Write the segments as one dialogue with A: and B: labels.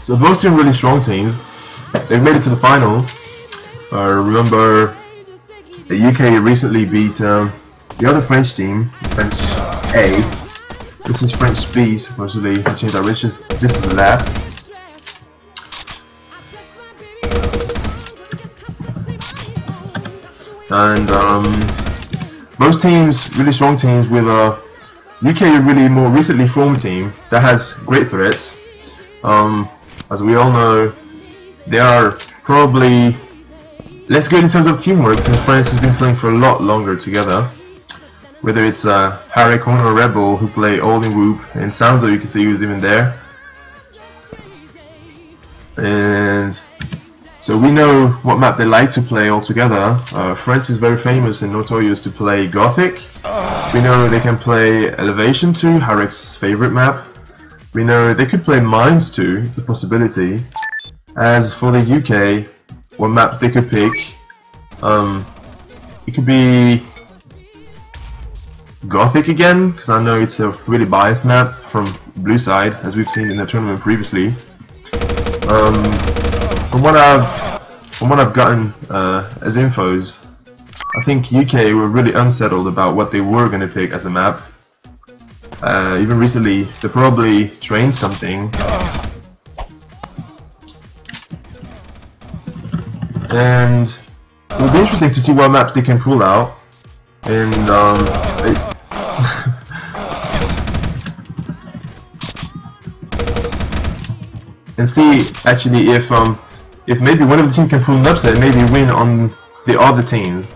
A: So both teams really strong teams. They've made it to the final. Remember, the UK recently beat the other French team, French A. This is French B, supposedly. They changed direction. This is the last. And both teams, really strong teams, with a UK really more recently formed team that has great threats. As we all know, they are probably less good in terms of teamwork since France has been playing for a lot longer together. Whether it's Harry, Corner, or Rebel who play all in Whoop, and Sanzo, you can see he was even there. And so we know what map they like to play all together. France is very famous and notorious to play Gothic. We know they can play Elevation too, Harek's favorite map. We know they could play Mines too, it's a possibility. As for the UK, what map they could pick, it could be Gothic again, because I know it's a really biased map from blue side, as we've seen in the tournament previously. From what I've gotten as infos, I think UK were really unsettled about what they were going to pick as a map. Even recently, they probably trained something. And it will be interesting to see what maps they can pull out. And and see actually if maybe one of the teams can pull an upset and maybe win on the other teams.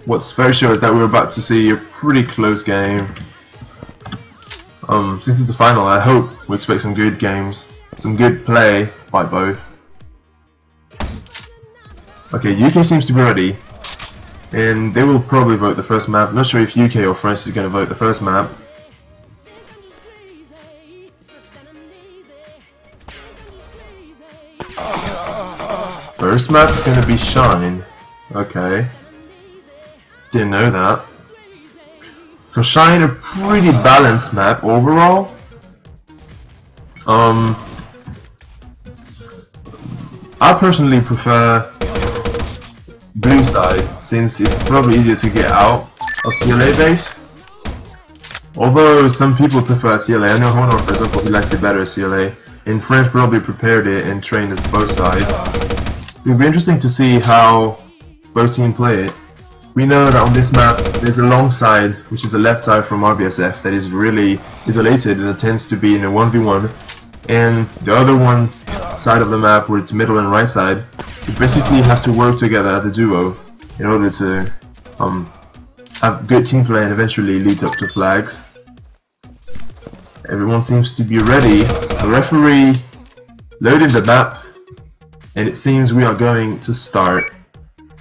A: What's very sure is that we're about to see a pretty close game. This is the final. I hope we expect some good games, some good play by both. Okay, UK seems to be ready, and they will probably vote the first map. Not sure if UK or France is going to vote the first map. First map is going to be Shine. Okay. Didn't know that. So Shine, a pretty balanced map overall. I personally prefer blue side since it's probably easier to get out of CLA base. Although some people prefer CLA. I know Honor, for example, he likes it better at CLA. And French probably prepared it and trained as both sides. It would be interesting to see how both teams play it. We know that on this map there's a long side, which is the left side from RBSF, that is really isolated and it tends to be in a 1v1, and the other one side of the map where it's middle and right side, you basically have to work together as a duo in order to have good team play and eventually lead up to flags. Everyone seems to be ready. The referee loaded the map and it seems we are going to start.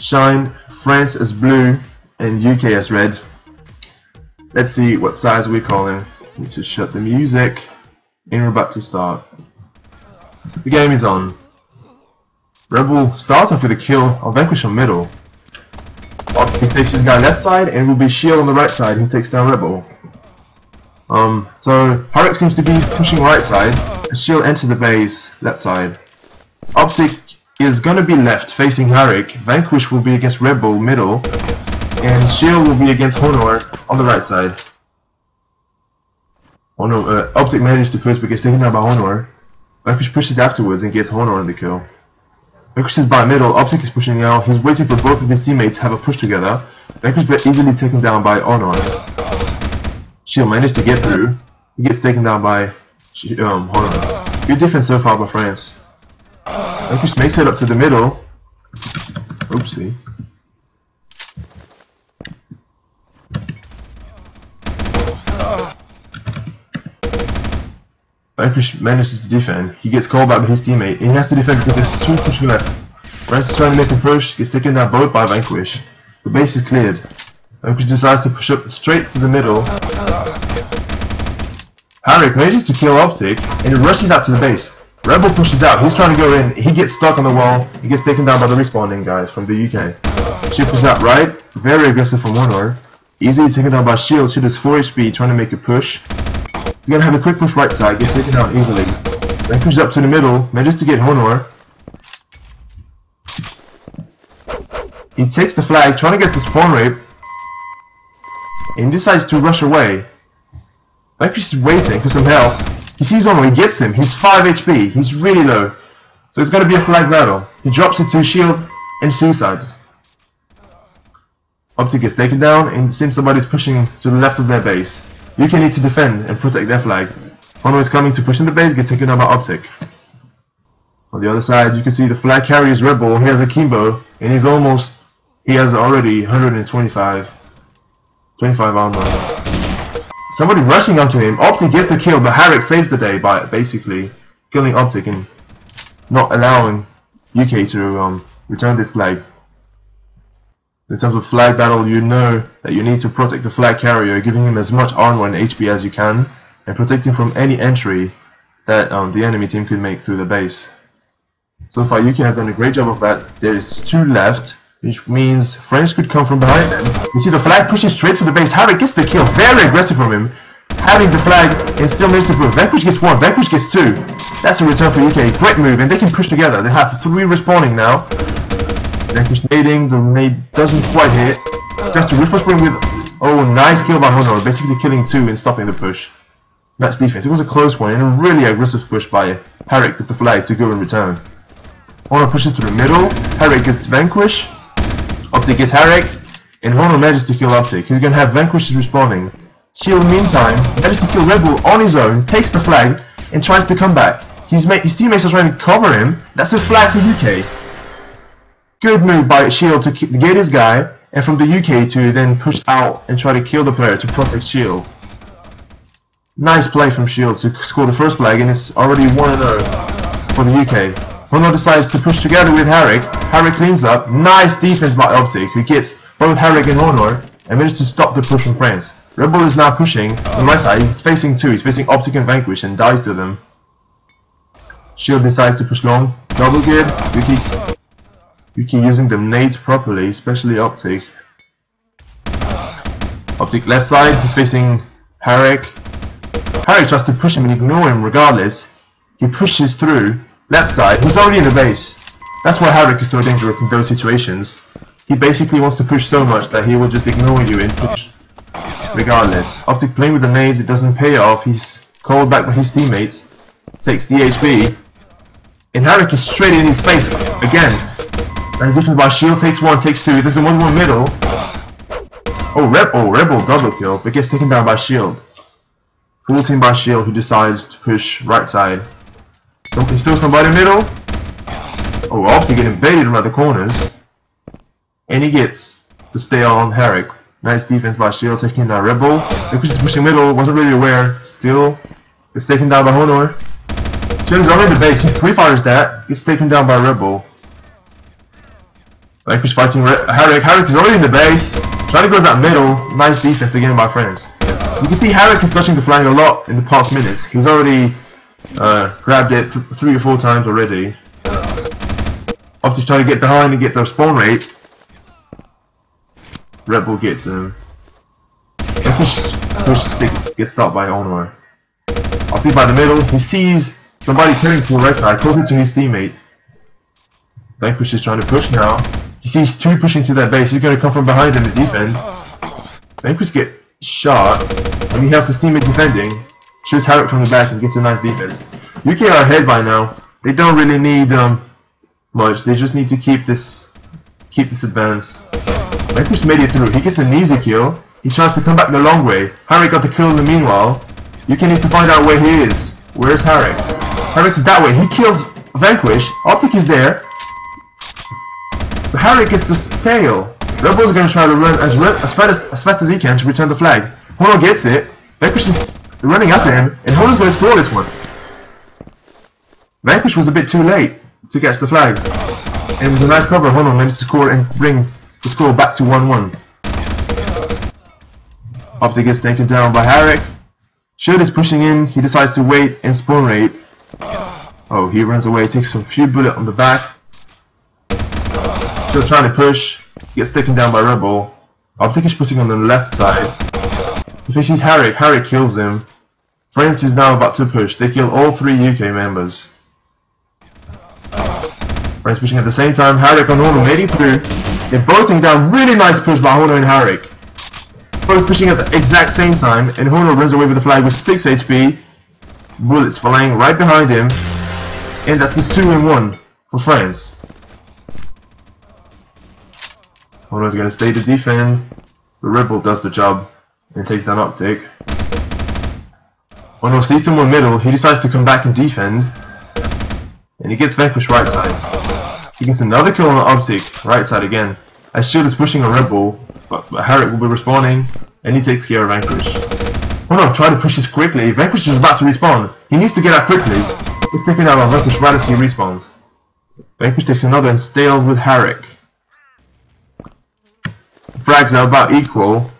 A: Shine, France as blue and UK as red. Let's see what sides we're calling. Need to shut the music and we're about to start. The game is on. Rebel starts off with a kill of Vanquish on middle. He takes his guy left side and will be Shield on the right side. He takes down Rebel. So Harek seems to be pushing right side. Shield enter the base left side. Optic is gonna be left facing Harek. Vanquish will be against Rebel middle, and Shield will be against Honor on the right side. Honor, Optic managed to push but gets taken down by Honor. Vanquish pushes afterwards and gets Honor on the kill. Vanquish is by middle. Optic is pushing out. He's waiting for both of his teammates to have a push together. Vanquish is easily taken down by Honor. Shield managed to get through. He gets taken down by Honor. Good defense so far by France. Vanquish makes it up to the middle. Oopsie. Vanquish manages to defend. He gets called back by his teammate. And he has to defend because there's two pushing left. France is trying to make a push. Gets taken down both by Vanquish. The base is cleared. Vanquish decides to push up straight to the middle. Harek manages to kill Optic and he rushes out to the base. Rebel pushes out, he's trying to go in, he gets stuck on the wall, he gets taken down by the respawning guys from the UK. Shield pushes out right. Very aggressive from Honor. Easily taken down by Shield. Shield is 4 HP, trying to make a push. He's gonna have a quick push right side, get taken out easily. Then pushes up to the middle, manages to get Honor. He takes the flag, trying to get the spawn rape. And he decides to rush away. Vanquish is waiting for some help. He sees Honor, he gets him. He's 5 HP, he's really low. So it's gonna be a flag battle. He drops it to Shield and suicides. Optic gets taken down, and it seems somebody's pushing to the left of their base. UK need to defend and protect their flag. Honor is coming to push in the base, get taken down by Optic. On the other side, you can see the flag carrier is Rebel. He has a Kimbo, and he has already 125 armor. Somebody rushing onto him. Optic gets the kill, but Harrick saves the day by basically killing Optic and not allowing UK to return this flag. In terms of flag battle, you know that you need to protect the flag carrier, giving him as much armor and HP as you can, and protecting from any entry that the enemy team could make through the base. So far, UK have done a great job of that. There's 2 left, which means French could come from behind them. You see the flag pushing straight to the base. Harrick gets the kill, very aggressive from him, having the flag and still managed to push. Vanquish gets 1, Vanquish gets 2. That's a return for UK. Great move, and they can push together. They have 3 respawning now. Vanquish nading, the nade doesn't quite hit. Just to refresh with, oh, nice kill by Honor, basically killing 2 and stopping the push. Nice defense. It was a close one and a really aggressive push by Harrick with the flag to go and return. Honor pushes to the middle. Harrick gets Vanquish. Optic gets Harrick, and Honor manages to kill Optic. He's gonna have Vanquish respawning. Shield, meantime, manages to kill Rebel on his own, takes the flag, and tries to come back. His teammates are trying to cover him. That's a flag for UK. Good move by Shield to get his guy, and from the UK to then push out and try to kill the player to protect Shield. Nice play from Shield to score the first flag, and it's already 1-0 for the UK. Honor decides to push together with Harrick. Harrick cleans up. Nice defense by Optic, who gets both Harrick and Honor and manages to stop the push from France. Rebel is now pushing on the right side. He's facing 2. He's facing Optic and Vanquish and dies to them. Shield decides to push long. Double good. UK using the nades properly, especially Optic. Optic left side. He's facing Harrick. Harrick tries to push him and ignore him regardless. He pushes through. Left side. He's already in the base. That's why Harrick is so dangerous in those situations. He basically wants to push so much that he will just ignore you and push regardless. Optic playing with the nades, it doesn't pay off. He's called back by his teammates. Takes the HP. And Harrick is straight in his face again. Nice defense by Shield. Takes 1, takes 2. There's a 1-1 middle. Oh, Rebel double kill, but gets taken down by Shield. Full team by Shield, who decides to push right side. Still somebody in the middle. Oh, Optic getting baited around the corners. And he gets the stay on Harrick. Nice defense by Shield, taking down Rebel. Vanquish is pushing middle, wasn't really aware. Still, gets taken down by Honor. Shield is already in the base, he pre-fires that. Gets taken down by Rebel. Vanquish fighting Harrick. Harrick is already in the base. Trying to close that middle. Nice defense again by France. You can see Harrick is touching the flank a lot in the past minutes. He's already grabbed it 3 or 4 times already. Optic trying to get behind and get the spawn rate. Rebel gets him. Push stick gets stopped by Honor. Optic by the middle. He sees somebody turning to the right side, close it to his teammate. Vanquish is trying to push now. He sees 2 pushing to that base. He's going to come from behind and defend. Vanquish get shot, and he helps his teammate defending. Shoots Harrick from the back and gets a nice defense. UK are ahead by now. They don't really need much. They just need to keep this advance. Vanquish made it through. He gets an easy kill. He tries to come back the long way. Harrick got the kill in the meanwhile. UK needs to find out where he is. Where's Harrick? Harrick is that way. He kills Vanquish. Optic is there. But Harrick gets the tail. Rebel is going to try to run as fast as he can to return the flag. Honor gets it. Vanquish is running after him, and Honor's going to score this one. Vanquish was a bit too late to catch the flag. And with a nice cover, Honor managed to score and bring the score back to 1-1. Optic gets taken down by Harrick. Shield is pushing in. He decides to wait and spawn raid. Oh, he runs away, takes a few bullets on the back. Still trying to push. Gets taken down by Rebel. Optic is pushing on the left side. He faces Harrick. Harrick kills him. France is now about to push. They kill all 3 UK members. France pushing at the same time. Harrick and Hono made it through. They're both taking down. Really nice push by Hono and Harrick. Both pushing at the exact same time, and Hono runs away with the flag with 6 HP. Bullets flying right behind him. And that's a 2-1 for France. Hono's going to stay to defend. The Rebel does the job and takes down Optic. Hono sees someone middle. He decides to come back and defend. And he gets vanquished right side. He gets another kill on Optic, right side again. As Shield is pushing a Rebel, but Harrick will be respawning, and he takes care of Vanquish. Hono try to push this quickly. Vanquish is about to respawn. He needs to get out quickly. He's taking out on Vanquish right as he respawns. Vanquish takes another and stays with Harrick. Frags are about equal.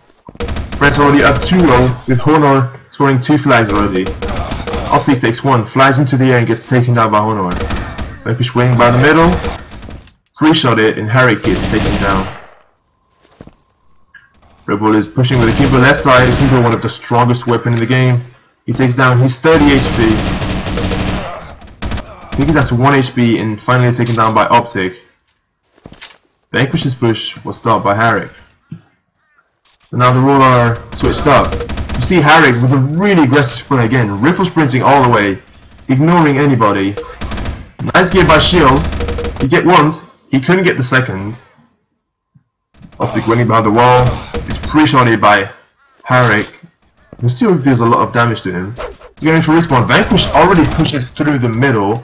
A: France already up 2-0 with Honor scoring 2 flags already. Optic takes 1, flies into the air and gets taken down by Honor. Vanquish wing by the middle. 3-shot it and Harrick takes him down. Rebel is pushing with the Kimbo left side. Kimbo, one of the strongest weapons in the game. He takes down his 30 HP. Taking down to 1 HP and finally taken down by Optic. Vanquish's push was stopped by Harrick. So now the rules are switched up. You see Harrick with a really aggressive sprint again, rifle sprinting all the way, ignoring anybody. Nice gear by Shield. He get once, he couldn't get the second. Optic winning behind the wall. It's pre-shotted by Harrick, who still deals a lot of damage to him. He's going for respawn. Vanquish already pushes through the middle.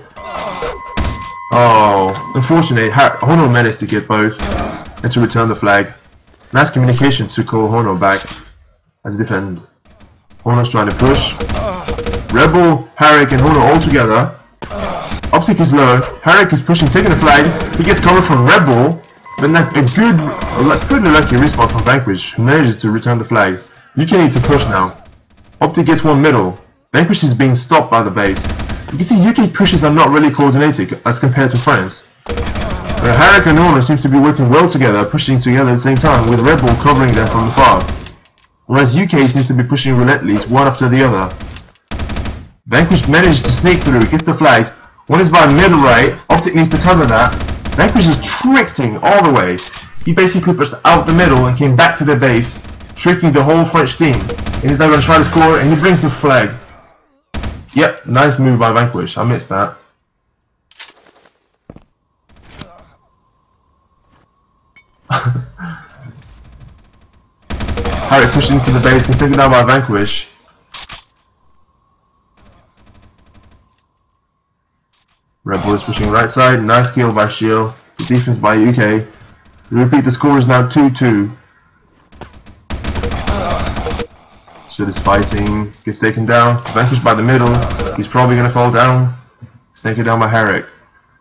A: Oh, unfortunately, Hono managed to get both and to return the flag. Nice communication to call Hono back as a defend. Hono's trying to push. Rebel, Harrick, and Hono all together. Optic is low. Harrick is pushing, taking the flag. He gets cover from Rebel, but that's a good lucky respawn from Vanquish, who manages to return the flag. UK need to push now. Optic gets 1 middle. Vanquish is being stopped by the base. You can see UK pushes are not really coordinated as compared to France. Harrick and Hono seems to be working well together, pushing together at the same time, with Rebel covering them from afar. Whereas UK seems to be pushing relentlessly, one after the other. Vanquish managed to sneak through, gets the flag. One is by middle right, Optic needs to cover that. Vanquish is tricking all the way. He basically pushed out the middle and came back to their base, tricking the whole French team. And he's now going to try to score, and he brings the flag. Yep, nice move by Vanquish. I missed that. Harrick pushed into the base, gets taken down by Vanquish. Rebel is pushing right side, nice kill by Shield. The defense by UK. We repeat, the score is now 2-2. Shield is fighting, gets taken down, Vanquish by the middle. He's probably going to fall down. It's taken down by Harrick.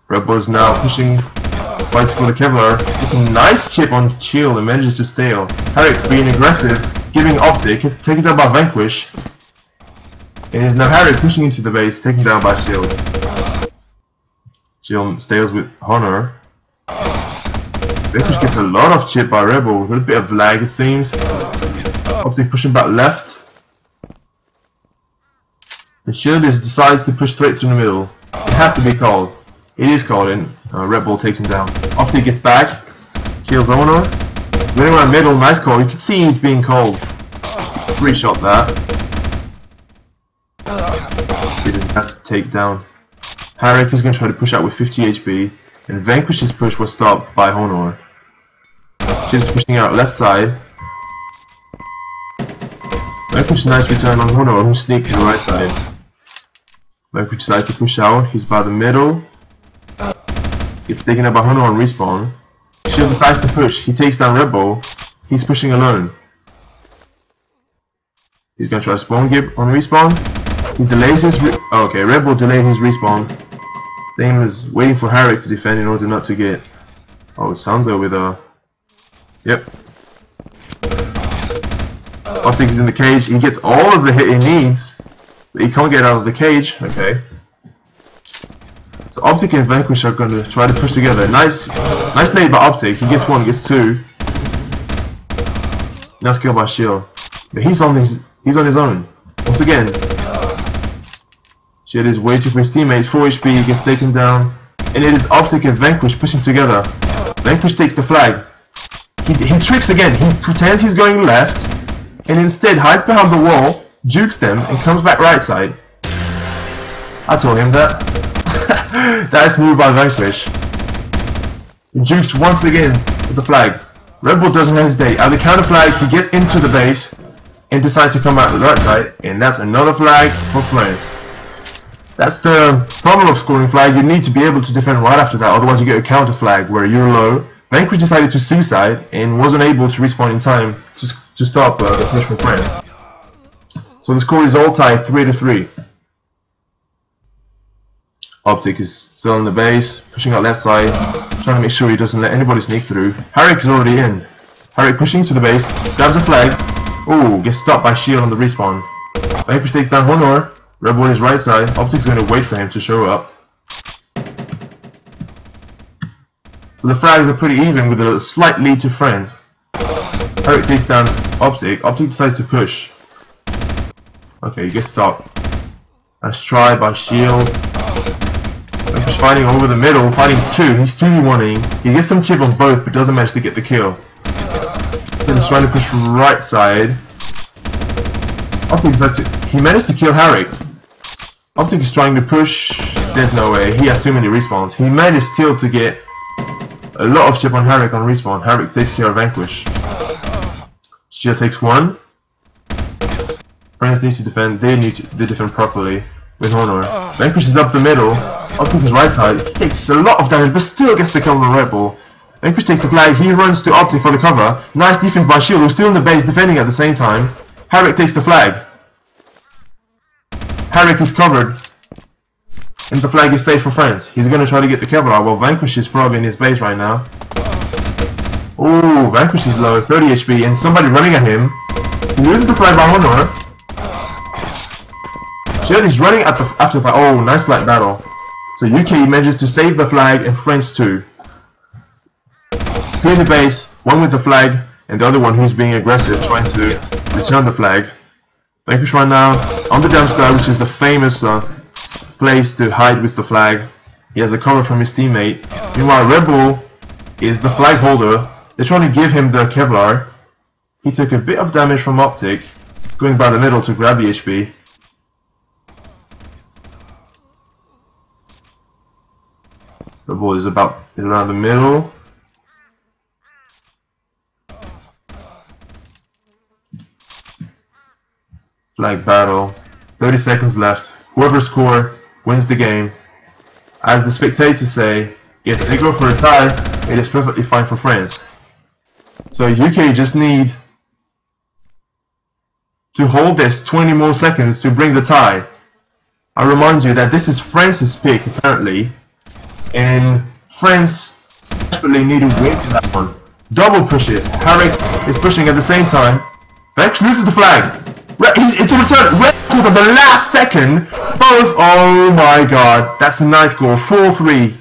A: Rebel is now pushing, fights for the Kevlar. Gets a nice chip on Shield and manages to stay. Harrick being aggressive, giving Optic, taken down by Vanquish. And it's now Harrick pushing into the base, taken down by Shield. Shield stays with Honor. Vanquish gets a lot of chip by Rebel, with a bit of lag it seems. Optic pushing back left. And Shield decides to push straight to the middle. It has to be called. It is called in. Rebel takes him down. Optic gets back. Kills Honor. Running around middle, nice call. You can see he's being called. 3-shot that. Didn't have to take down. Harrick is going to try to push out with 50 HP. And Vanquish's push was stopped by Honor. She's pushing out left side. Vanquish nice return on Honor, who sneaked to the right side. Vanquish decides to push out. He's by the middle. Gets taken up by Honor on respawn. Shield decides to push. He takes down Rebel. He's pushing alone. He's going to try to spawn gib on respawn. He delays his okay, Rebel delayed his respawn. Same as waiting for Harrick to defend in order not to get... Oh, Sanzo with a... Yep. Optic is in the cage. He gets all of the hit he needs, but he can't get out of the cage. Okay. So Optic and Vanquish are going to try to push together. Nice nade by Optic. He gets 1, gets 2. Nice kill by Shield. But he's on his own. Once again. Shield is waiting for his teammates. 4 HP, gets taken down. And it is Optic and Vanquish pushing together. Vanquish takes the flag. He tricks again. He pretends he's going left. And instead hides behind the wall, jukes them, and comes back right side. I told him that. Nice move by Vanquish. He jukes once again with the flag. Red Bull doesn't hesitate. At the counter flag, he gets into the base and decides to come out the right side, and that's another flag for France. That's the problem of scoring flag. You need to be able to defend right after that, otherwise you get a counter flag where you're low. Vanquish decided to suicide and wasn't able to respawn in time to stop the push from France. So the score is all tied 3-3. Optic is still in the base, pushing out left side, trying to make sure he doesn't let anybody sneak through. Harik is already in. Harik pushing to the base, grabs the flag. Ooh, gets stopped by Shield on the respawn. Vanquish takes down Honor. Red Bull is right side. Optic's going to wait for him to show up. So the frags are pretty even with a slight lead to France. Harik takes down Optic. Optic decides to push. Okay, he gets stopped. Nice try by Shield. Vanquish fighting over the middle, fighting 2. He's 2v1ing. He gets some chip on both but doesn't manage to get the kill. He's trying to push right side. Optic he managed to kill Harik. Optic is trying to push. There's no way. He has too many respawns. He managed still to get a lot of chip on Harik on respawn. Harik takes care of Vanquish. Shield takes 1. France need to defend. They defend properly with Honor. Vanquish is up the middle. Optic is right side. He takes a lot of damage but still gets the kill on the Red Bull. Vanquish takes the flag. He runs to Optic for the cover. Nice defense by Shield, who's still in the base defending at the same time. Harik takes the flag. Harik is covered. And the flag is safe for France. He's going to try to get the Kevlar. Well, Vanquish is probably in his base right now. Ooh, Vanquish is low, 30 HP, and somebody running at him. He loses the flag by Honor. Shield is running at after the flag. Oh, nice flag battle. So UK manages to save the flag and France too. 2 in the base, 1 with the flag, and the other one who's being aggressive, trying to return the flag. Vanquish right now on the dump star, which is the famous place to hide with the flag. He has a cover from his teammate. Meanwhile, Red Bull is the flag holder. They're trying to give him the Kevlar. He took a bit of damage from Optic, going by the middle to grab the HP. Red Bull is around the middle. Flag battle. 30 seconds left. Whoever scores wins the game. As the spectators say, if they go for a tie, it is perfectly fine for France. So UK just need to hold this 20 more seconds to bring the tie. I remind you that this is France's pick apparently, and France desperately need to win that one. Double pushes. Harik is pushing at the same time. Vanquish loses the flag. It's a return. Red at the last second. Both. Oh my god. That's a nice goal. 4-3.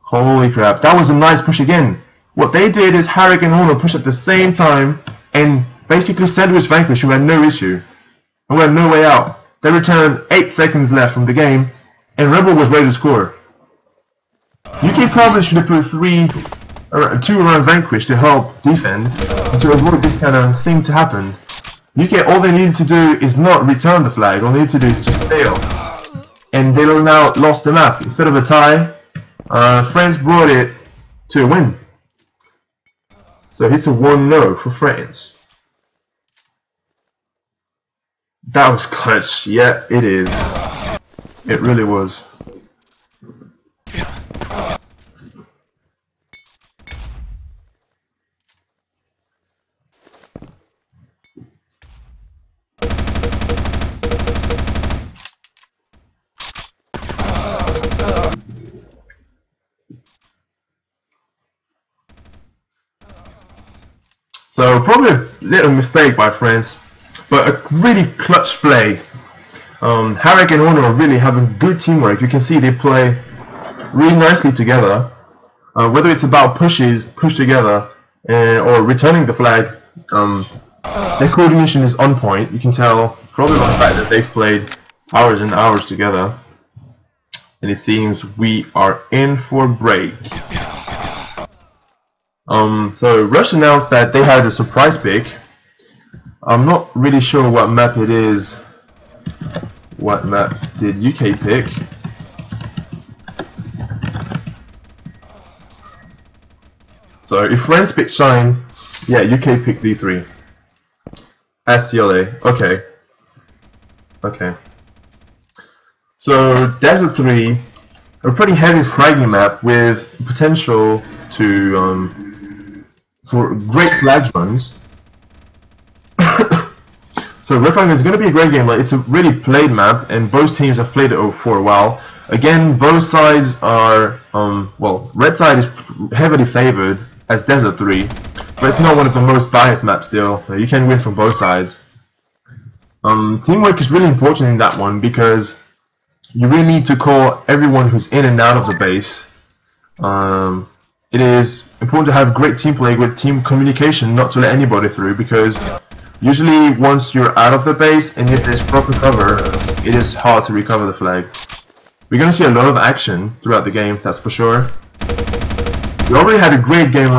A: Holy crap. That was a nice push again. What they did is Harik and Honor push at the same time and basically sandwich Vanquish, who had no issue. And we had no way out. They returned 8 seconds left from the game, and Red Bull was ready to score. UK probably should have put 2 around Vanquish to help defend and to avoid this kind of thing to happen. UK, all they needed to do is not return the flag. All they need to do is just stay up. And they now lost the map. Instead of a tie, France brought it to a win. So it's a 1-0 for France. That was clutch. Yeah, it is. It really was. So probably a little mistake by France, but a really clutch play. Harik and Honor are really having good teamwork. You can see they play really nicely together. Whether it's about push together or returning the flag, Their coordination is on point. You can tell probably by the fact that they've played hours and hours together. And it seems we are in for a break. So Rush announced that they had a surprise pick. I'm not really sure what map it is. What map did UK pick? So if France picked Shine, yeah, UK picked D3. ACWC, okay. Okay. So Desert 3, a pretty heavy fragging map with potential to for great flags runs. So Red Flag is going to be a great game. Like, it's a really played map, and both teams have played it for a while. Again, both sides are well, red side is heavily favored as Desert 3, but it's not one of the most biased maps still. You can win from both sides. Teamwork is really important in that one because you really need to call everyone who's in and out of the base. It is important to have great team play with team communication, not to let anybody through, because usually once you're out of the base and if there's proper cover, it is hard to recover the flag. We're going to see a lot of action throughout the game, that's for sure. We already had a great game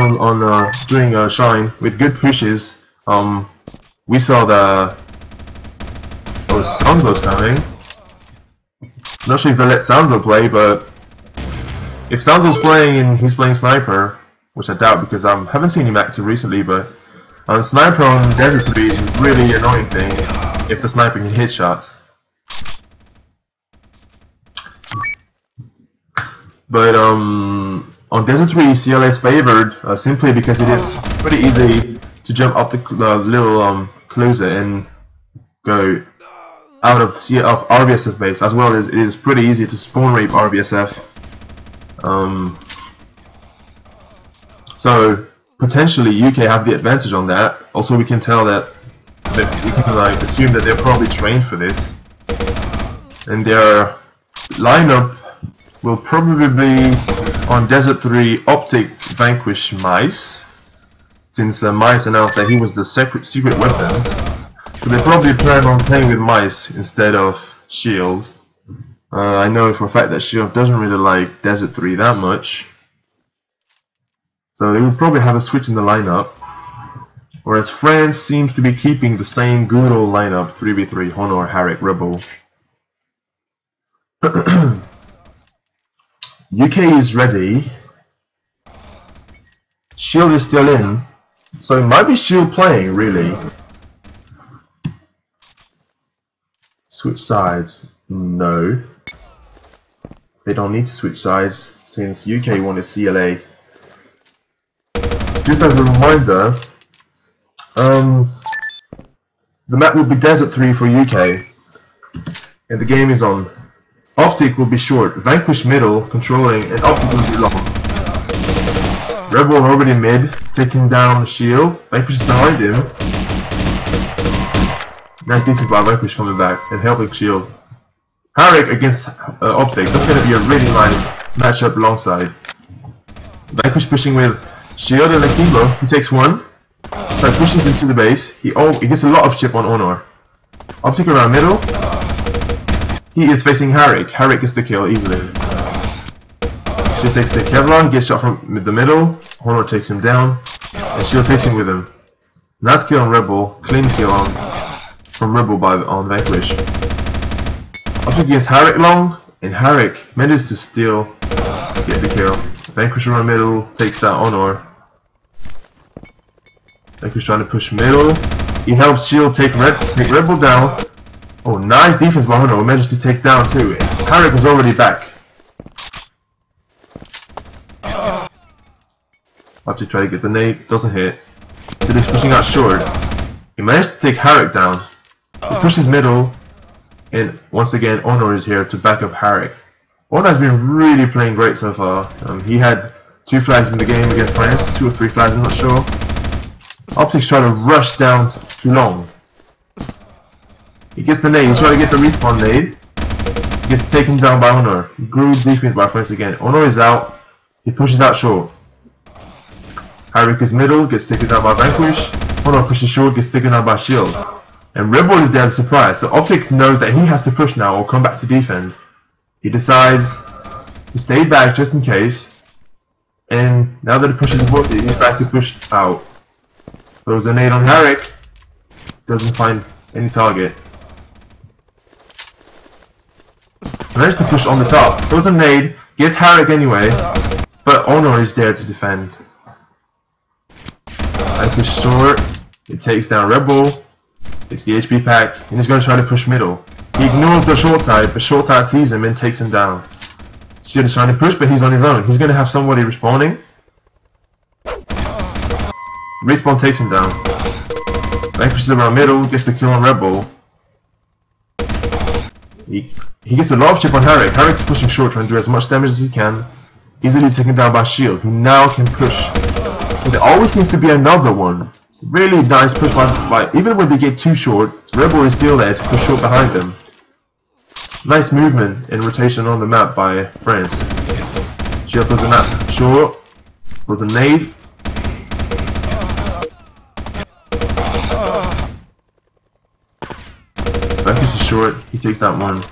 A: during Shine with good pushes. We saw the Sanzo's coming. I'm not sure if they let Sanzo play, but if Sanzo's playing and he's playing Sniper, which I doubt because I haven't seen him active recently, but Sniper on Desert 3 is a really annoying thing if the Sniper can hit shots. But on Desert 3, CLA is favored simply because it is pretty easy to jump up the little closer and go out of RBSF base, as well as it is pretty easy to spawn rape RBSF. So potentially UK have the advantage on that. Also, we can tell that we can like assume that they're probably trained for this, and their lineup will probably be on Desert 3 Optic, Vanquish, Mice, since Mice announced that he was the secret weapon. So they probably plan on playing with Mice instead of Shield. I know for a fact that Shield doesn't really like Desert 3 that much. So they would probably have a switch in the lineup. Whereas France seems to be keeping the same good old lineup, 3v3, Honor, Harrick, Rebel. UK is ready. Shield is still in. So it might be Shield playing, really. Switch sides? No. They don't need to switch sides since UK won the CLA. Just as a reminder, the map will be Desert 3 for UK, and the game is on. Optic will be short, Vanquish middle, controlling, and Optic will be long. Rebel already mid, taking down Shield. Vanquish is behind him. Nice defense by Vanquish coming back and helping Shield. Harrick against Optic, that's going to be a really nice matchup alongside. Vanquish pushing with Shield and Akimbo, he takes one. So pushes into the base. He gets a lot of chip on Honor. Optic around middle. He is facing Harrick. Harrick gets the kill easily. Shield takes the Kevlar, gets shot from the middle. Honor takes him down, and Shield takes him with him. Nice kill on Rebel. Clean kill from Rebel on Vanquish. Optic against Harrick long, and Harrick manages to still get the kill. Vanquish around middle takes that Honor. Vanquish trying to push middle. He helps Shield take Rebel down. Oh, nice defense by Honor. We managed to take down too. Harrick was already back. Optic try to get the nade, doesn't hit. So he's pushing out short. He managed to take Harrick down. He pushes middle, and once again Honor is here to back up Harrick. Honor has been really playing great so far. He had 2 flags in the game against France, 2 or 3 flags, I'm not sure. Optic's trying to rush down too long. He gets the nade, he's trying to get the respawn nade. He gets taken down by Honor. Good defense by France again. Honor is out. He pushes out short. Harrick is middle, gets taken down by Vanquish. Honor pushes short, gets taken out by Shield. And Rebel is there as a surprise, so Optic knows that he has to push now or come back to defend. He decides to stay back just in case. And now that the push is aborted, he decides to push out. Throws a nade on Herrick. Doesn't find any target. Managed to push on the top. Throws a nade. Gets Herrick anyway. But Honor is there to defend. I push short. It takes down Rebel. Takes the HP pack. And he's going to try to push middle. He ignores the short side. But short side sees him and takes him down. Shield is trying to push, but he's on his own. He's going to have somebody respawning. Respawn takes him down. Vanquishes around middle, gets the kill on Rebel. He gets a lot of chip on Herrick. Herrick's pushing short, trying to do as much damage as he can. Easily taken down by Shield, who now can push. But there always seems to be another one. Really nice push by even when they get too short, Rebel is still there to push short behind them. Nice movement and rotation on the map by France. Shield throws a nap short with a nade. Vanquish is short, he takes that one.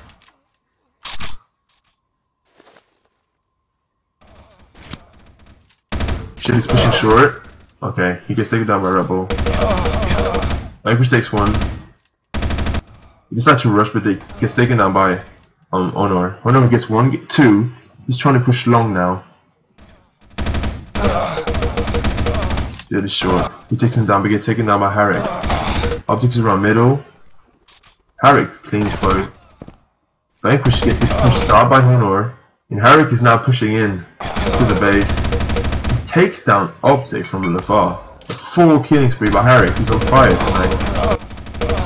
A: Shield is pushing short. Okay, he gets taken down by Rebel. Vanquish takes one. He decides to rush, but he gets taken down by Honor. Honor gets one, two. He's trying to push long now. Shield is short. He takes him down, but gets taken down by Herrick. Optics around middle. Herrick cleans both. Vanquish gets his push started by Honor, and Herrick is now pushing in to the base. He takes down Optic from afar. A full killing spree by Herrick. He's on fire tonight.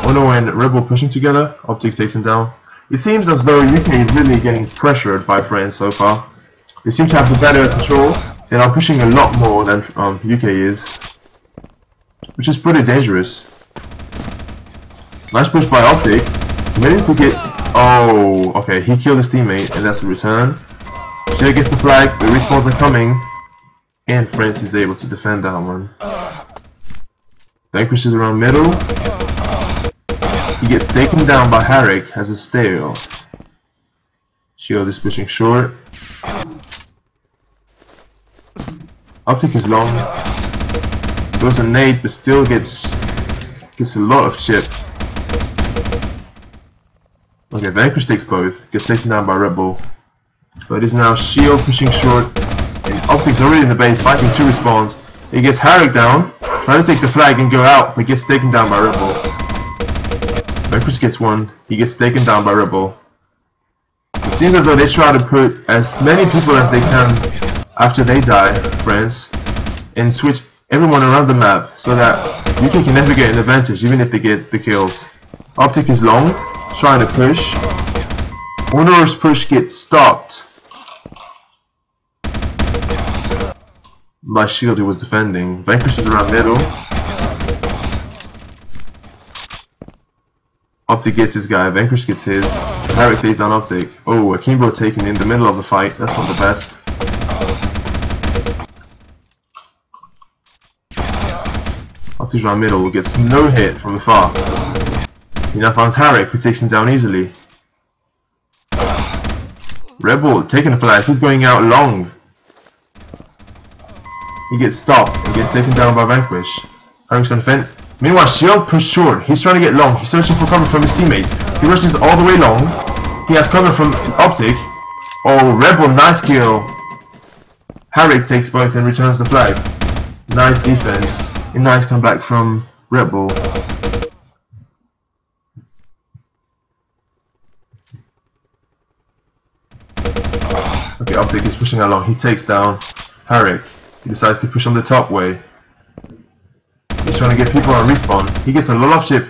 A: Honor and Rebel pushing together. Optic takes him down. It seems as though UK is really getting pressured by France so far. They seem to have the better control. They are pushing a lot more than UK is, which is pretty dangerous. Nice push by Optic. He manages to get... Oh, okay, he killed his teammate, and that's a return. Shield gets the flag, the respawns are coming, and France is able to defend that one. Vanquish is around middle. He gets taken down by Herrick as a stale. Shield is pushing short. Optic is long. Goes a nade, but still gets a lot of chip. Okay, Vanquish takes both. Gets taken down by Rebel. But it's now Shield pushing short. And Optic's already in the base, fighting two respawns. He gets Herrick down, trying to take the flag and go out, but gets taken down by Rebel. Vanquish gets one. He gets taken down by Rebel. It seems as though they try to put as many people as they can after they die, France, and switch everyone around the map so that UK can never get an advantage even if they get the kills. Optic is long, trying to push. Honor's push gets stopped by Shield, who was defending. Vanquish is around middle. Optic gets his guy, Vanquish gets his. Herrick takes down Optic. Oh, Akimbo taken in the middle of the fight. That's not the best. Optic's around middle, gets no hit from afar. He now finds Herrick, who takes him down easily. Rebel taking the flag, he's going out long. He gets stopped and gets taken down by Vanquish. Herrick's on defend. Meanwhile, Shield pushed short. He's trying to get long. He's searching for cover from his teammate. He rushes all the way long. He has cover from Optic. Oh, Rebel, nice kill. Herrick takes both and returns the flag. Nice defense. A nice comeback from Rebel. Okay, Optic is pushing along. He takes down Herrick. He decides to push on the top way. He's trying to get people on respawn. He gets a lot of chip.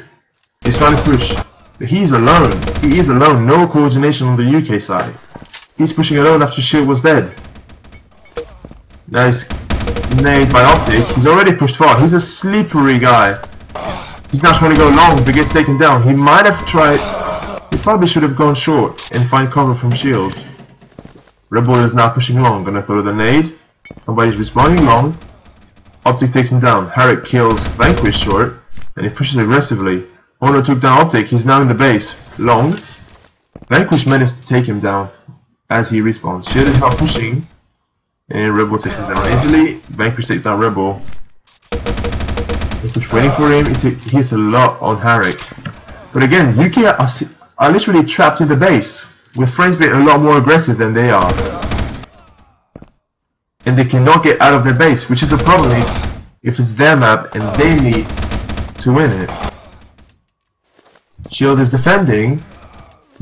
A: He's trying to push. But he's alone. He is alone. No coordination on the UK side. He's pushing alone after Shield was dead. Nice nade by Optic. He's already pushed far. He's a slippery guy. He's now trying to go long but gets taken down. He might have tried... He probably should have gone short and find cover from Shield. Rebel is now pushing long. Gonna throw the nade. Somebody's respawning long. Optic takes him down. Harik kills Vanquish short, and he pushes aggressively. Honor took down Optic. He's now in the base. Long. Vanquish managed to take him down as he respawns. Shield is now pushing, and Rebel takes him down easily. Vanquish takes down Rebel. Vanquish waiting for him. He hits a lot on Harik. But again, UK are literally trapped in the base, with Frames being a lot more aggressive than they are. And they cannot get out of their base, which is a problem if it's their map and they need to win it. Shield is defending.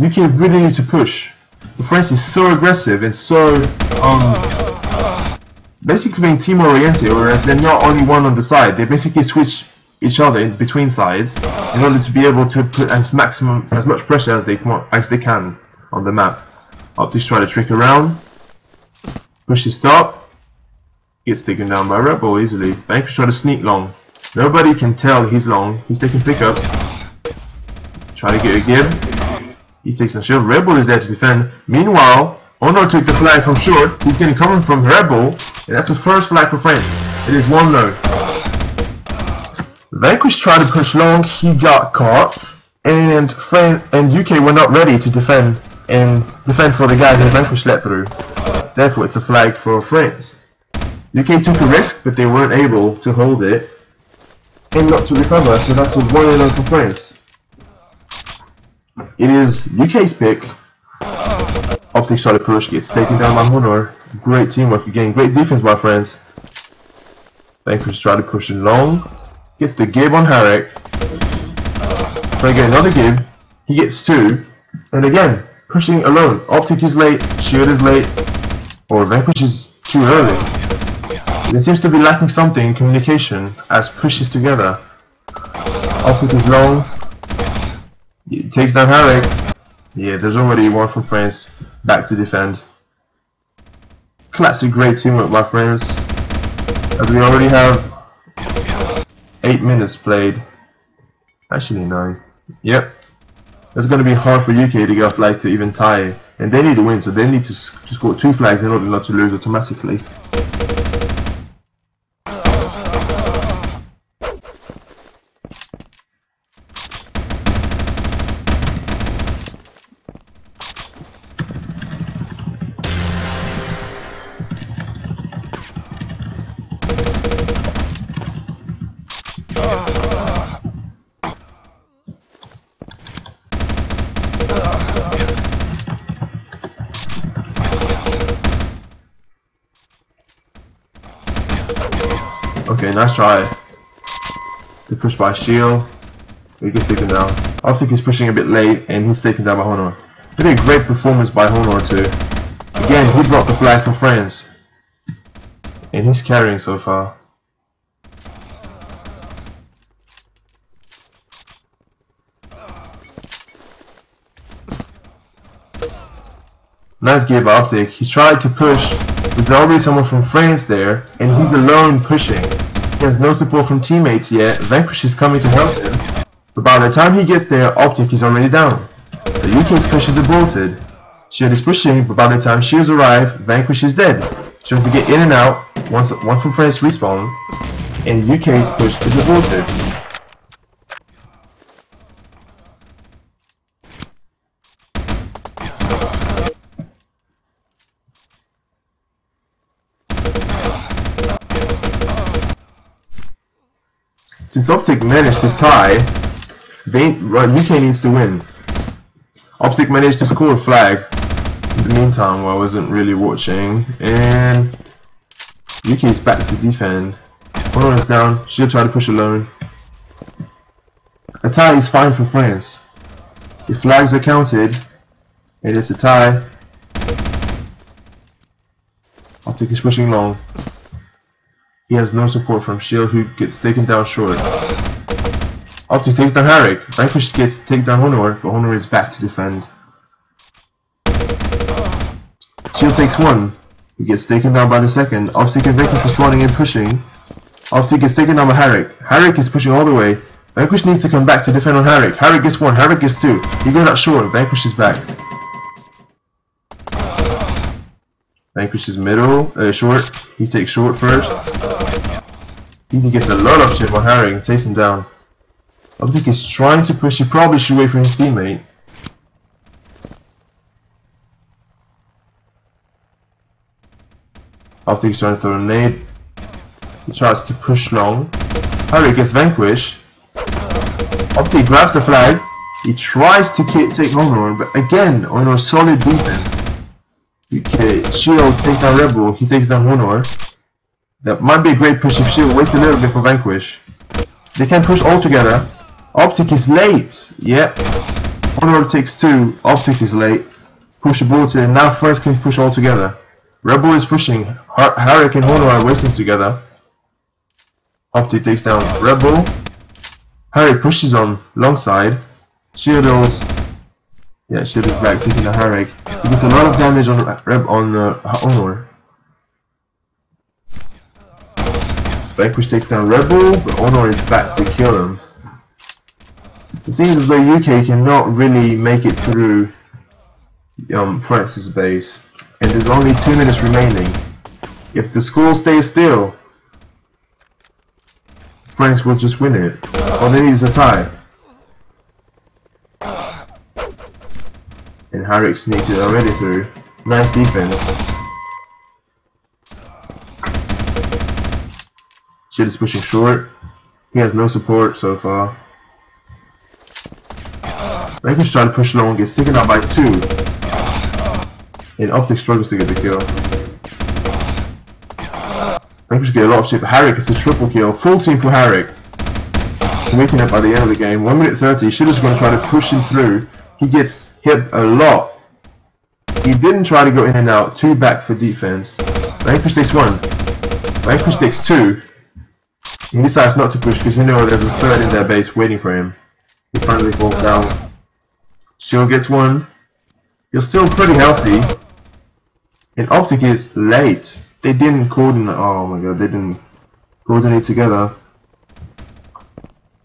A: UK really need to push. The French is so aggressive and so basically being team oriented, whereas they're not only one on the side. They basically switch each other in between sides in order to be able to put as much pressure as they can on the map. Optics try to trick around. Push his stop. Gets taken down by Rebel easily. Vanquish try to sneak long. Nobody can tell he's long. He's taking pickups. Try to get a give. He takes a shield. Rebel is there to defend. Meanwhile, Honor took the flag from short. He's getting coming from Rebel, and that's the first flag for France. It is 1-0. Vanquish tried to push long. He got caught, and UK were not ready to defend for the guy that Vanquish let through. Therefore, it's a flag for France. UK took a risk, but they weren't able to hold it and not to recover, so that's a 1-0 for France. It is UK's pick. Optics try to push, gets taken down by Honor. Great teamwork again, great defense by France. Vanquish try to push it long, gets the give on Harik. Try to get another give, he gets 2, and again, pushing alone. Optic is late, Shield is late, or Vanquish is too early. There seems to be lacking something in communication as pushes together. Optic is long. It takes down Harik. Yeah, there's already one from France back to defend. Classic great teamwork by France. As we already have 8 minutes played. Actually 9. Yep. It's going to be hard for UK to get a flag to even tie. And they need to win, so they need to score 2 flags in order not to lose automatically. Okay, nice try. Good push by Shield. He gets taken down. Optic is pushing a bit late and he's taken down by Honor. Really a great performance by Honor too. Again, he brought the flag for France. And he's carrying so far. Nice game by Optic. He's tried to push. There's already someone from France there, and he's alone pushing. He has no support from teammates yet. Vanquish is coming to help him. But by the time he gets there, Optic is already down. The UK's push is aborted. Shield is pushing, but by the time Shields arrive, Vanquish is dead. She wants to get in and out. One from France respawn, and UK's push is aborted. Since Optic managed to tie, UK needs to win. Optic managed to score a flag in the meantime while I wasn't really watching, and UK is back to defend. Honor is down, she'll try to push alone. A tie is fine for France. If flags are counted, and it's a tie, Optic is pushing long. He has no support from Shield, who gets taken down short. Optic takes down Harik. Vanquish gets taken down Honor, but Honor is back to defend. Shield takes 1. He gets taken down by the second. Optic and Vanquish responding and pushing. Optic gets taken down by Harik. Harik is pushing all the way. Vanquish needs to come back to defend on Harik. Harik gets 1. Harik gets 2. He goes out short. Vanquish is back. Vanquish is middle, short. He takes short first. He gets a lot of shit on Harry and takes him down. Optic is trying to push. He probably should wait for his teammate. Optic is trying to throw a nade. He tries to push long. Harry gets vanquished. Optic grabs the flag. He tries to take Honor, but again, Honor solid defense. Okay, Shield takes down Rebel. He takes down Honor. That might be a great push if Shield waits a little bit for vanquish. They can push all together. Optic is late. Yep. Honor takes 2. Optic is late. Push the ball to it. Now Friends can push all together. Rebel is pushing. Harrick and Honor are waiting together. Optic takes down Rebel. Harry pushes on long side. Shields. Yeah, Shield is back taking the Harrick. He gets a lot of damage on Honor. Vanquish takes down Rebel, but Honor is back to kill him. It seems as though UK cannot really make it through France's base, and there's only 2 minutes remaining. If the score stays still, France will just win it. All they need is a tie. And Harrick sneaked it already through. Nice defense. Shit is pushing short. He has no support so far. Vanquish trying to push long, gets taken out by 2. And Optic struggles to get the kill. Vanquish get a lot of shit, but Harrick gets a triple kill. Full team for Harrick. Waking up by the end of the game. 1 minute 30. Shit is going to try to push him through. He gets hit a lot. He didn't try to go in and out. 2 back for defense. Vanquish takes 1. Vanquish takes 2. He decides not to push because he knows there's a 3rd in their base waiting for him. He finally falls down. Shield gets 1. You're still pretty healthy. And Optic is late. They didn't coordinate. Oh my god, they didn't coordinate together.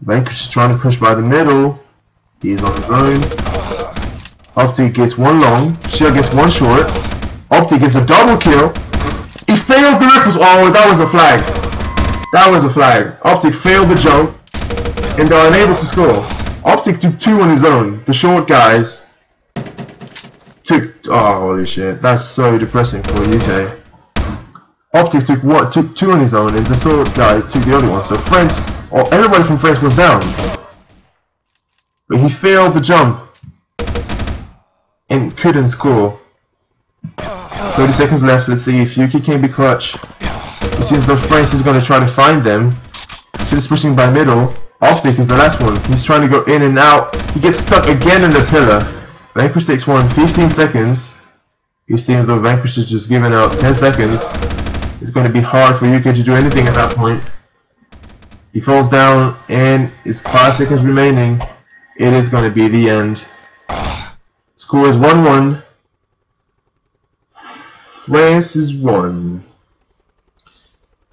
A: Vanquish is trying to push by the middle. He is on his own. Optic gets 1 long. Shield gets 1 short. Optic gets a double kill. He failed the ripples. Oh, that was a flag. That was a flag. Optic failed the jump. And they're unable to score. Optic took 2 on his own. The short guys took. Oh, holy shit. That's so depressing for UK. Optic took 2 on his own, and the sword guy took the other one. So France, or everybody from France was down. But he failed the jump and couldn't score. 30 seconds left. Let's see if UK can be clutch. It seems though France is going to try to find them. She is pushing by middle. Optic is the last one. He's trying to go in and out. He gets stuck again in the pillar. Vanquish takes 1. 15 seconds. It seems though Vanquish is just giving out 10 seconds. It's going to be hard for UK to do anything at that point. He falls down and it's 5 seconds remaining. It is going to be the end. Score is 1-1. France is 1.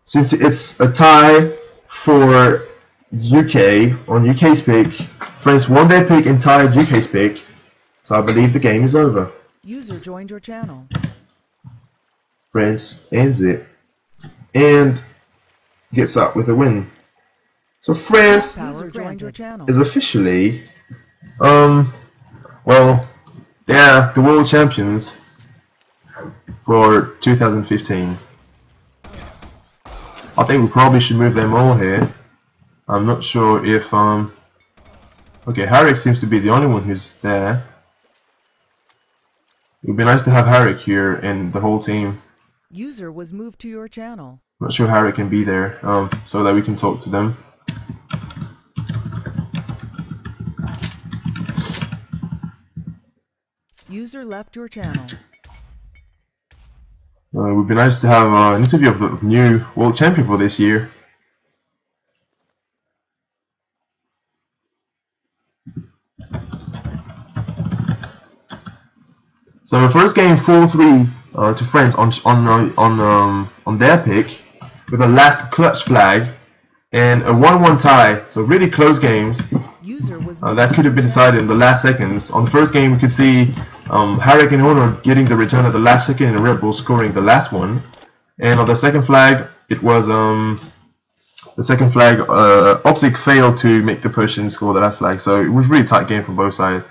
A: Since it's a tie for UK on UK's pick, France won their pick and tied UK's pick. So I believe the game is over.
B: User joined your channel.
A: France ends it and gets up with a win. So France is officially, well, they're the world champions for 2015. I think we probably should move them all here. I'm not sure if, okay, Harrick seems to be the only one who's there. It would be nice to have Harrick here and the whole team.
B: User was moved to your channel.
A: I'm not sure Harrick can be there, so that we can talk to them.
B: User left your channel.
A: It would be nice to have an interview of the new world champion for this year. So the first game 4-3 to France on their pick with a last clutch flag and a 1-1 tie. So really close games. That could have been decided in the last seconds. On the first game, we could see Harrick and Honor getting the return at the last second and Red Bull scoring the last one. And on the second flag, it was The second flag, Optic failed to make the push and score the last flag, so it was really tight game from both sides.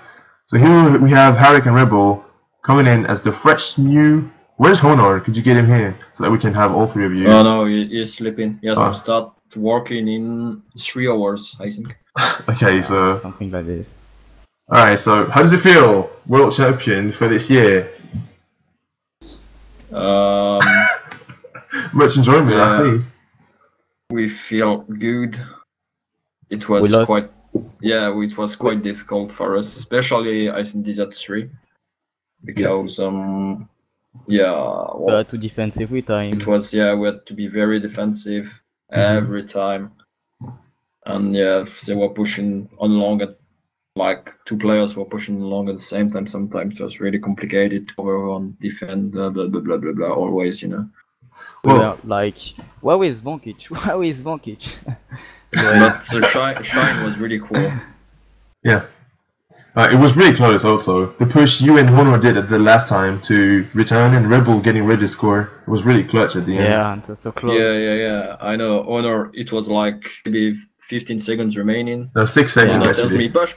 A: So here we have Harik and Rebel coming in as the fresh new. Where's Honor? Could you get him here so that we can have all three of you?
C: Oh no, he's sleeping. He has to start working in 3 hours, I think.
A: Okay, so
D: something like this.
A: Alright, so how does it feel, world champion for this year? Much enjoyment,
C: yeah,
A: I see.
C: We feel good. It was quite, it was quite difficult for us, especially I think DZ3, because well,
D: to defense every time.
C: It was we had to be very defensive every time, and they were pushing on long at like 2 players were pushing along at the same time. Sometimes it was really complicated. Everyone defend blah blah blah blah blah. Always, you know.
D: Well, like, where is Vonkic? Where is Vonkic?
C: But the shine was really cool.
A: Yeah. It was really close also. The push you and Honor did at the last time to return and Rebel getting ready to score, it was really clutch at the end.
D: Yeah, and so close.
C: Yeah. I know. Honor, it was like maybe 15 seconds remaining.
A: No, 6 seconds actually.
C: Tells me push.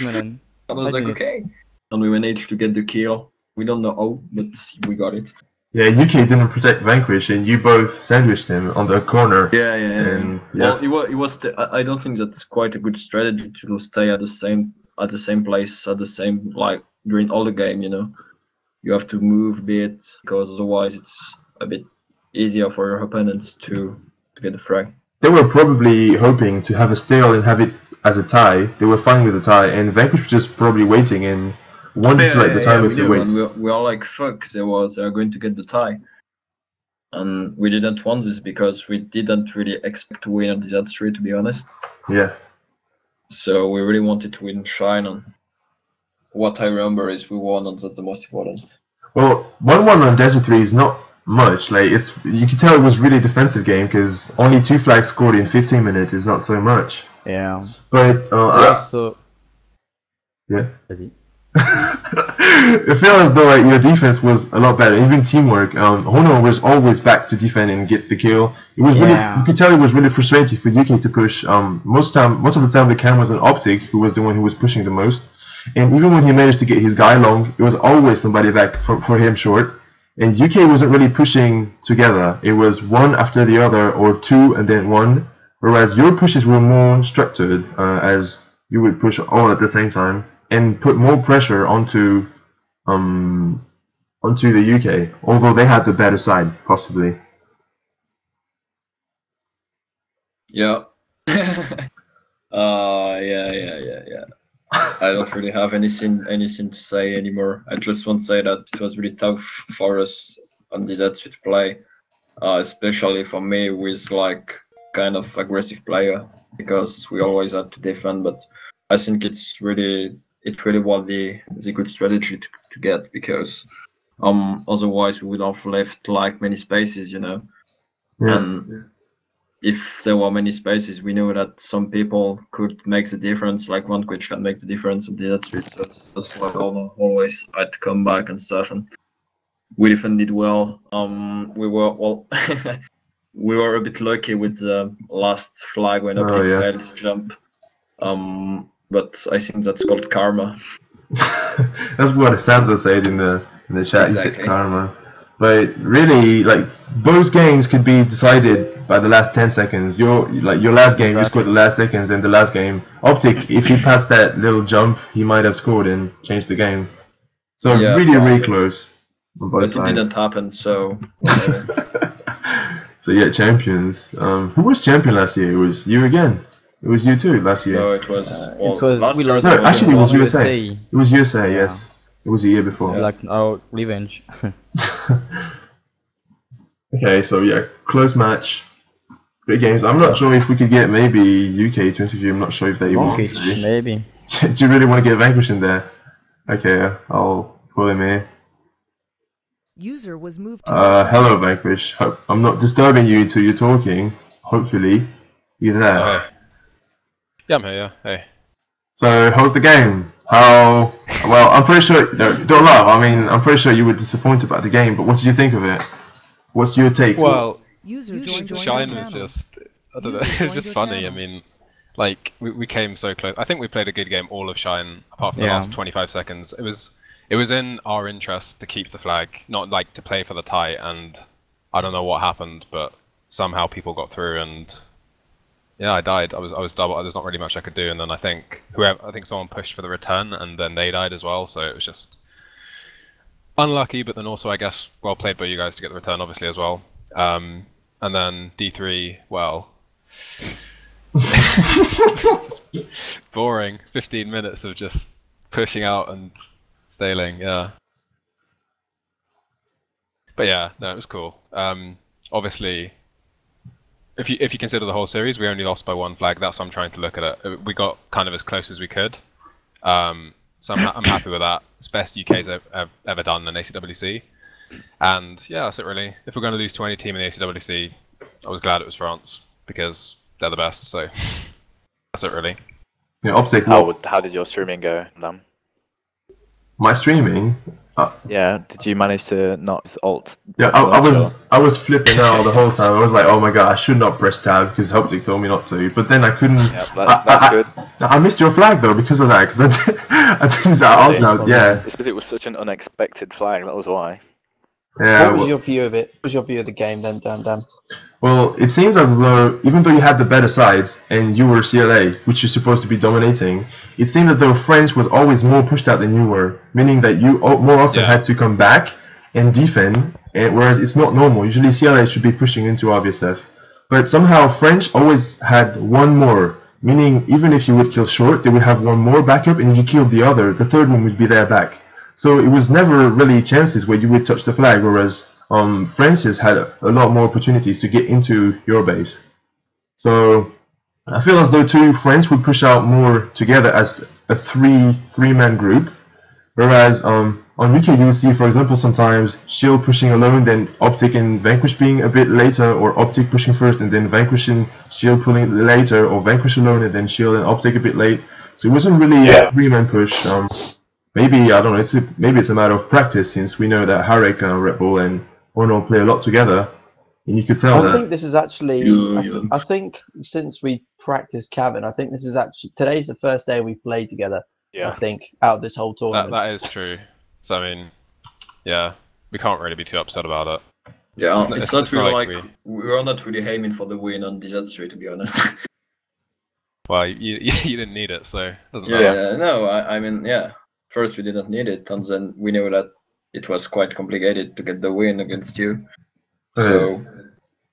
D: Minutes.
C: I was like, okay. And we managed to get the kill. We don't know how, but we got it.
A: Yeah, UK didn't protect Vanquish, and you both sandwiched him on the corner.
C: Yeah.
A: And,
C: well, it was. I don't think that's quite a good strategy to stay at the same place at the same like during all the game. You know, you have to move a bit because otherwise it's a bit easier for your opponents to get the frag.
A: They were probably hoping to have a steal and have it as a tie. They were fine with the tie, and Vanquish was just probably waiting and wanted to let the timers wait.
C: We are like, fuck, they are going to get the tie. And we didn't want this because we didn't really expect to win at Desert 3, to be honest.
A: Yeah.
C: So we really wanted to win Shine, and what I remember is we won, and that's the most important.
A: Well, 1-1 on Desert 3 is not much. Like, you can tell it was really a defensive game because only 2 flags scored in 15 minutes is not so much.
D: Yeah.
A: But yeah. It felt as though like your defense was a lot better, even teamwork. Honor was always back to defend and get the kill. It was really, you could tell it was really frustrating for UK to push. Most of the time the cam was an Optic who was the one who was pushing the most. And even when he managed to get his guy long, it was always somebody back for him short. And UK wasn't really pushing together. It was one after the other, or 2 and then 1. Whereas your pushes were more structured, as you would push all at the same time and put more pressure onto the UK, although they had the better side, possibly.
C: Yeah. Yeah. I don't really have anything to say anymore. I just want to say that it was really tough for us on this to play, especially for me with like kind of aggressive player, because we always had to defend. But I think it really was the good strategy to get, because otherwise we would have left like many spaces, you know.
A: Yeah.
C: And if there were many spaces, we knew that some people could make the difference, like one coach can make the difference and that's why I always had to come back and stuff, and we defended well. We were a bit lucky with the last flag when Optic failed his jump. But I think that's called karma.
A: That's what Sansa said in the chat.
C: Exactly.
A: He said karma. But really, like, both games could be decided by the last 10 seconds. Your last game, you scored the last seconds, and the last game, Optic, if he passed that little jump, he might have scored and changed the game. So really close on both sides.
C: But it didn't happen, so.
A: So yeah, champions. Who was champion last year? It was you again. It was you too last year.
C: No, it was.
A: No, actually, it was USA. It was USA. Yes. It was a year before.
D: It's like our revenge.
A: Okay, so yeah, close match. Great games. I'm not sure if we could get maybe UK to interview. I'm not sure if they want to.
D: Maybe.
A: Do you really want to get Vanquish in there? Okay, I'll pull him here.
B: User was moved to
A: hello Vanquish. I'm not disturbing you until you're talking. Hopefully, you're there.
E: Oh, hey. Yeah, I'm here. Yeah. Hey.
A: So, how's the game? Well, I'm pretty sure. No, don't laugh. I mean, I'm pretty sure you were disappointed about the game. But what did you think of it? What's your take?
E: Well,
B: User joined your
E: Shine
B: channel.
E: is just I don't know.
B: User
E: It was
B: joined
E: just
B: your
E: funny. I
B: channel.
E: mean, like we came so close. I think we played a good game all of Shine, apart from the
D: Yeah.
E: last 25 seconds. It was in our interest to keep the flag, not like to play for the tie. And I don't know what happened, but somehow people got through, and yeah, I died. I was double. There's not really much I could do, and then I think someone pushed for the return, and then they died as well. So it was just unlucky, but then also I guess well played by you guys to get the return, obviously as well. And then D3, well. Boring. 15 minutes of just pushing out and staling, yeah. But yeah, no, it was cool. Obviously, if you consider the whole series, we only lost by 1 flag. That's how I'm trying to look at it. We got kind of as close as we could. So I'm happy with that. It's best UK's ever done in ACWC. And yeah, that's it really. If we're going to lose to any team in the ACWC, I was glad it was France because they're the best. So that's it really.
A: Yeah, Optic.
F: How did your streaming go, Lam?
A: My streaming.
F: Yeah, did you manage to not alt?
A: Yeah, I was flipping out the whole time. I was like, oh my god, I should not press tab because Optic told me not to. But then I couldn't.
F: Yeah, that's good.
A: I missed your flag though because of that. Because I didn't alt out. Yeah.
F: It's because it was such an unexpected flag. That was why.
A: Yeah.
G: What was your view of it? What was your view of the game then, Dan?
A: Well, it seems as though, even though you had the better side and you were CLA, which you're supposed to be dominating, it seemed that the French was always more pushed out than you were, meaning that you more often had to come back and defend, whereas it's not normal. Usually CLA should be pushing into RBSF. But somehow French always had one more, meaning even if you would kill short, they would have one more backup, and if you killed the other, the third one would be there back. So it was never really chances where you would touch the flag, whereas Francis had a lot more opportunities to get into your base. So I feel as though two French would push out more together as a three-man group, whereas on UK you would see, for example, sometimes Shield pushing alone, then Optic and Vanquish being a bit later, or Optic pushing first and then Vanquish and Shield pulling later, or Vanquish alone and then Shield and Optic a bit late. So it wasn't really a three-man push. Maybe, I don't know, maybe it's a matter of practice, since we know that Harek, Red Bull and Ono play a lot together, and you could tell that.
G: I think this is actually. I think since we practiced Kevin, I think this is actually today's the first day we played together.
F: Yeah.
G: I think out of this whole tournament.
E: That is true. So I mean, yeah, we can't really be too upset about it.
C: Yeah, it's not really
E: like
C: we were not really aiming for the win on Desert, to be honest.
E: Well, you didn't need it, so it doesn't
C: Yeah,
E: matter.
C: no, I mean, yeah. First we didn't need it, and then we knew that it was quite complicated to get the win against you. So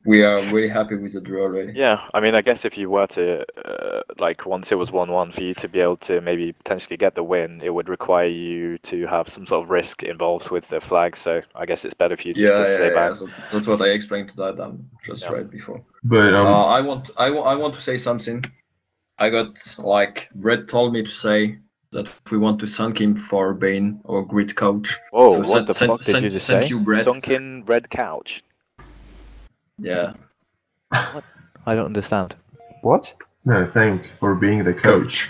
C: we are really happy with the draw already.
F: Yeah, I mean, I guess if you were to, like, once it was 1-1, for you to be able to maybe potentially get the win, it would require you to have some sort of risk involved with the flag, so I guess it's better for you just to stay back.
C: So that's what I explained to that just right before.
A: But
C: I want to say something. I got, like, Brett told me to say that we want to thank him for being our great coach.
F: Whoa,
C: So
F: what the fuck did you just say?
C: Thank you, Brett.
F: Sunken red couch?
C: Yeah.
F: I don't understand.
G: What?
A: no, thank for being the coach.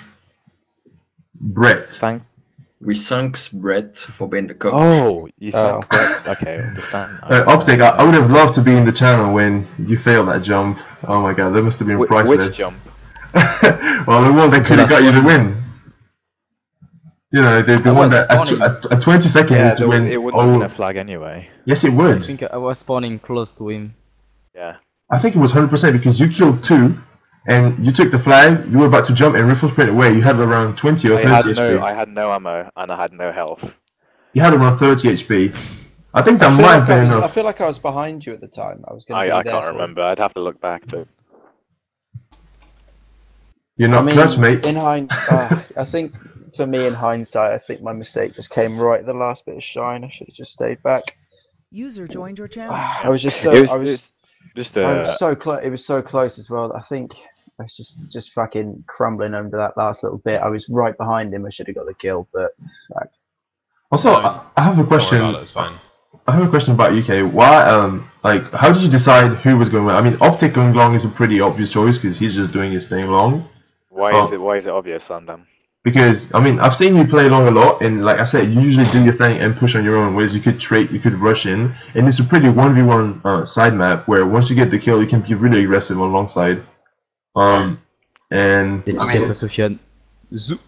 A: Brett.
F: Thank.
C: We thanks Brett for being the coach.
F: Oh, you thank Brett? Okay, I understand.
A: Optic, I would have loved to be in the channel when you failed that jump. Oh my god, that must have been priceless.
F: Which jump?
A: Well, the one that could have got you the win. You know, the one that at 20 seconds when
F: it wouldn't have been a flag anyway.
A: Yes, it
D: I
A: would.
D: think I was spawning close to him.
F: Yeah.
A: I think it was 100% because you killed 2, and you took the flag. You were about to jump and riffle sprint away. You had around 20 or 30 HP.
F: I had no ammo and I had no health.
A: You had around 30 HP. I think that
G: I feel
A: might
G: like
A: have been
G: I
A: enough.
G: feel like I was behind you at the time. I was going to
F: I
G: be there
F: can't
G: for-
F: remember. I'd have to look back, but
A: You're not clutch, mate.
G: In hindsight, I think for me, in hindsight, I think my mistake just came right at the last bit of shine. I should have just stayed back.
B: User joined your channel.
G: I was just so.
F: it was,
G: I was
F: just
G: I was so close. It was so close as well. I think I was just fucking crumbling under that last little bit. I was right behind him. I should have got the kill, but like,
A: Also, I have a
E: Don't worry
A: question.
E: about it, it's fine.
A: I have a question about UK. Why, like, how did you decide who was going to win? I mean, Optic going long is a pretty obvious choice because he's just doing his thing long.
F: why is it obvious, Sandam?
A: Because, I mean, I've seen you play long a lot, and like I said, you usually do your thing and push on your own, whereas you could trade, you could rush in, and it's a pretty 1v1 side map where once you get the kill, you can be really aggressive on long side. And
D: L'étiquette Sofiane. Zou.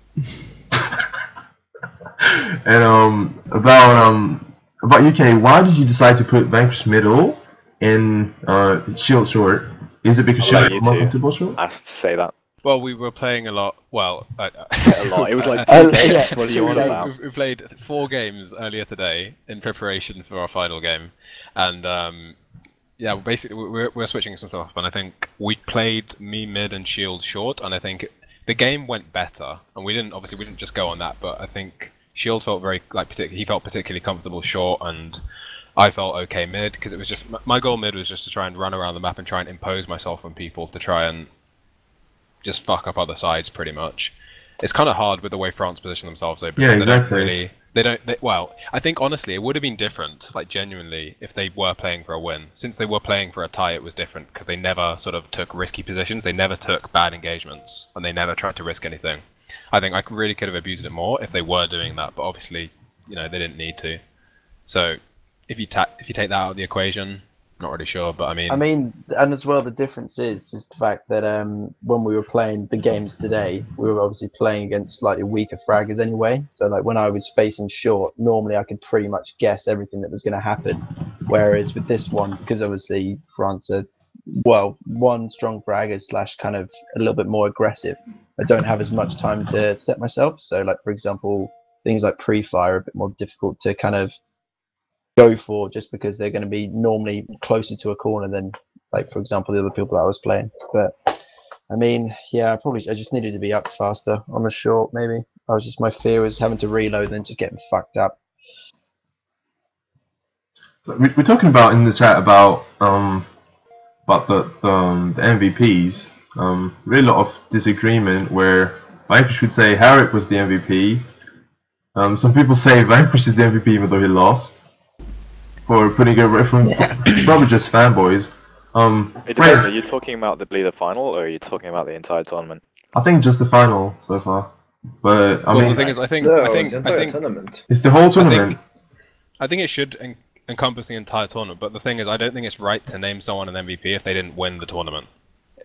A: and about UK, why did you decide to put Vanquish middle and Shield short? Is it because Shield is more comfortable short?
F: I have to say that.
E: Well, we were playing a lot. Well,
F: A lot. It was like 2 games. What do you want about?
E: We played 4 games earlier today in preparation for our final game, and yeah, basically we're switching some stuff up, and I think we played me mid and Shield short, and I think the game went better, and we didn't just go on that, but I think Shield felt very he felt particularly comfortable short, and I felt okay mid, because it was just my goal mid was just to try and run around the map and try and impose myself on people to try and just fuck up other sides pretty much. It's kind of hard with the way France position themselves though, because they don't really well, I think honestly it would have been different, like genuinely, if they were playing for a win. Since they were playing for a tie, it was different because they never sort of took risky positions, they never took bad engagements, and they never tried to risk anything. I think I really could have abused it more if they were doing that, but obviously, you know, they didn't need to. So if you take that out of the equation, not really sure, but I mean,
G: and as well, the difference is the fact that when we were playing the games today, we were obviously playing against slightly weaker fraggers anyway. So like when I was facing short, normally I could pretty much guess everything that was going to happen. Whereas with this one, because obviously France are, well, one strong fragger / kind of a little bit more aggressive, I don't have as much time to set myself. So like for example, things like pre-fire are a bit more difficult to kind of go for, just because they're going to be normally closer to a corner than, like for example, the other people that I was playing. But I mean, yeah, I just needed to be up faster on the short. Maybe my fear was having to reload and then just getting fucked up.
A: So we're talking about in the chat about the MVPs. Really a lot of disagreement where Vanquish would say Harrick was the MVP. Some people say Vanquish is the MVP even though he lost. For putting a reference, probably just fanboys.
F: It depends. Are you talking about the Bleeder final, or are you talking about the entire tournament?
A: I think just the final so far. But I mean,
E: the thing is, I think
C: tournament.
A: It's the whole tournament.
E: I think it should encompass the entire tournament. But the thing is, I don't think it's right to name someone an MVP if they didn't win the tournament.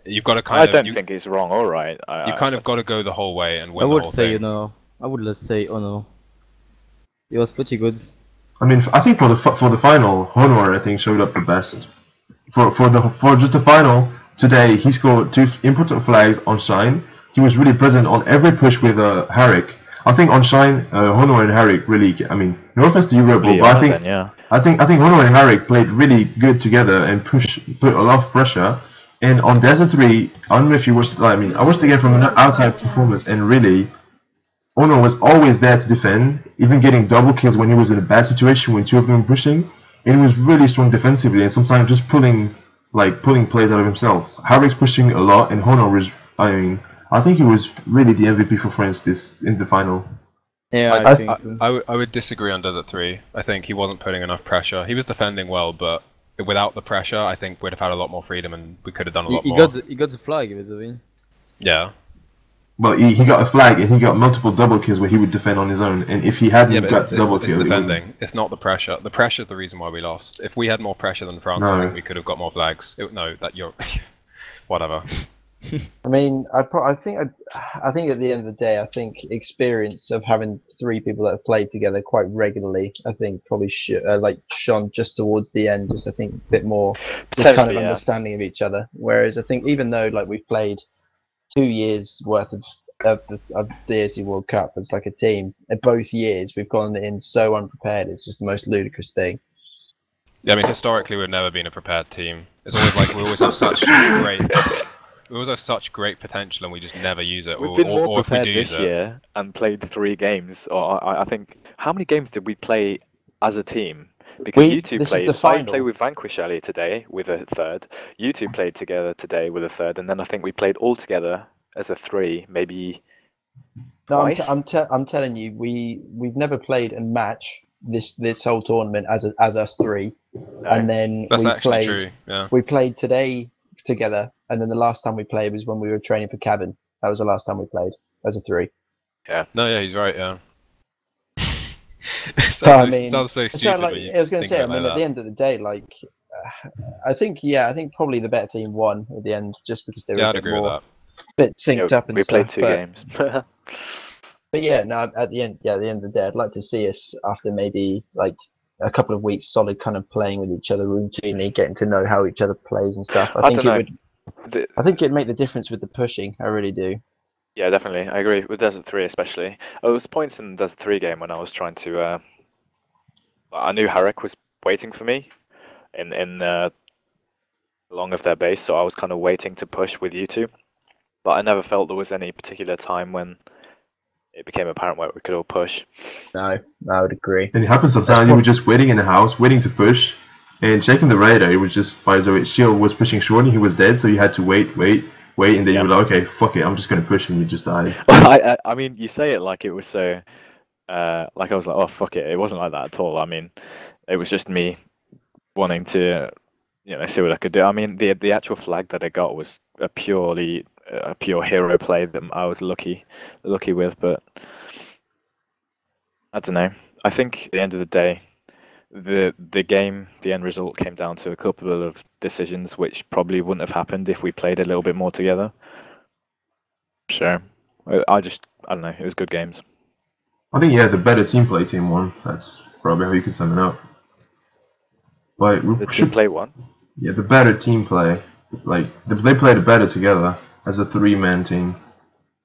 E: You've got to kind of.
F: I don't think it's wrong or right.
E: You kind of got to go the whole way and win.
D: I would
E: the whole
D: say,
E: thing.
D: you know, I would just say, oh no, it was pretty good.
A: I mean, I think for the final, Honor I think showed up the best. For just the final today, he scored 2 important flags on Shine. He was really present on every push with Harrick. I think on Shine, Honor and Harrick really. I mean, no offense to you, Rebel, but I think Honor and Harrick played really good together and put a lot of pressure. And on Desert 3, I don't know if you watched. I mean, I watched the game from an outside performance, and really, Ono was always there to defend, even getting double kills when he was in a bad situation when 2 of them were pushing, and he was really strong defensively and sometimes just pulling plays out of himself. Harrick's pushing a lot, and Honor was, I think he was really the MVP for France in the final.
D: Yeah,
E: I would disagree on Desert 3. I think he wasn't putting enough pressure. He was defending well, but without the pressure, I think we'd have had a lot more freedom and we could have done a lot more.
D: He got the flag, basically.
E: Yeah.
A: Well, he got a flag and he got multiple double kills where he would defend on his own. And if he hadn't got double kills,
E: it's defending. It's not the pressure. The pressure is the reason why we lost. If we had more pressure than France, I think we could have got more flags. Whatever.
G: I mean, I think at the end of the day, I think experience of having 3 people that have played together quite regularly, I think probably shone just towards the end. Just I think a bit more, just kind of understanding of each other. Whereas I think even though like we've played 2 years worth of the ACWC World Cup as like a team, in both years we've gone in so unprepared. It's just the most ludicrous thing.
E: Yeah, I mean, historically we've never been a prepared team. It's always like we always have such great potential and we just never use it.
F: We've been more prepared this year and played 3 games. Or I think, how many games did we play as a team? Because you two played. I played with Vanquish earlier today with a 3rd. You two played together today with a 3rd, and then I think we played all together as a 3, maybe.
G: No, I'm telling you, we've never played a match this whole tournament as us 3, no. And then
E: that's actually true. Yeah.
G: We played today together, and then the last time we played was when we were training for cabin. That was the last time we played as a 3.
E: Yeah. No, yeah, he's right. Yeah.
G: Sounds so stupid.
E: So, like,
G: I was going to say, I mean, at the end of the day, like I think probably the better team won at the end, just because they were
E: Yeah,
G: a
E: I'd
G: bit
E: agree with
G: more,
E: that.
G: bit synced up and
F: we
G: stuff.
F: played 2 games.
G: But yeah, no, at the end of the day, I'd like to see us after maybe like a couple of weeks solid kind of playing with each other routinely, getting to know how each other plays and stuff. I think
F: don't know.
G: I think it'd make the difference with the pushing. I really do.
F: Yeah, definitely. I agree with Desert 3 especially. There was points in the Desert 3 game when I was trying to. I knew Harek was waiting for me in along of their base, so I was kind of waiting to push with you two. But I never felt there was any particular time when it became apparent where we could all push.
G: No, I would agree.
A: And it happens sometimes. You were just waiting in the house, waiting to push, and checking the radar. It was just Vizo's shield was pushing short, and he was dead. So you had to wait, and then you were like, okay, fuck it, I'm just gonna push, and you just died.
F: I mean, you say it like it was so, like I was like, oh fuck it. It wasn't like that at all. I mean, it was just me wanting to, see what I could do. I mean, the actual flag that I got was a pure hero play that I was lucky with, but I don't know. I think at the end of the day, the end result came down to a couple of decisions which probably wouldn't have happened if we played a little bit more together. Sure. I don't know. It was good games.
A: I think the better team play team won. That's probably how you could sum it up. Like
F: The team play won.
A: Yeah, the better team play. Like they played better together as a 3-man team.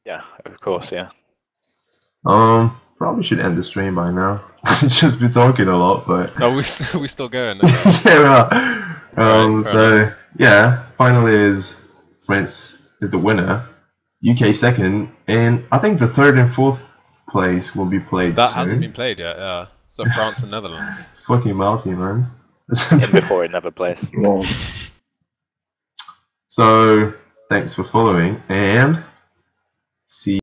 F: Yeah, of course. Yeah.
A: Probably should end the stream by now. Just be talking a lot, but.
E: Oh, we still going.
A: Yeah.
E: Right,
A: so yeah, finally is France is the winner. UK second, and I think the third and fourth place will be played
E: That
A: soon.
E: hasn't been played yet. Yeah, so France and Netherlands.
A: Fucking Malty, man.
F: And before it never plays.
A: So thanks for following, and see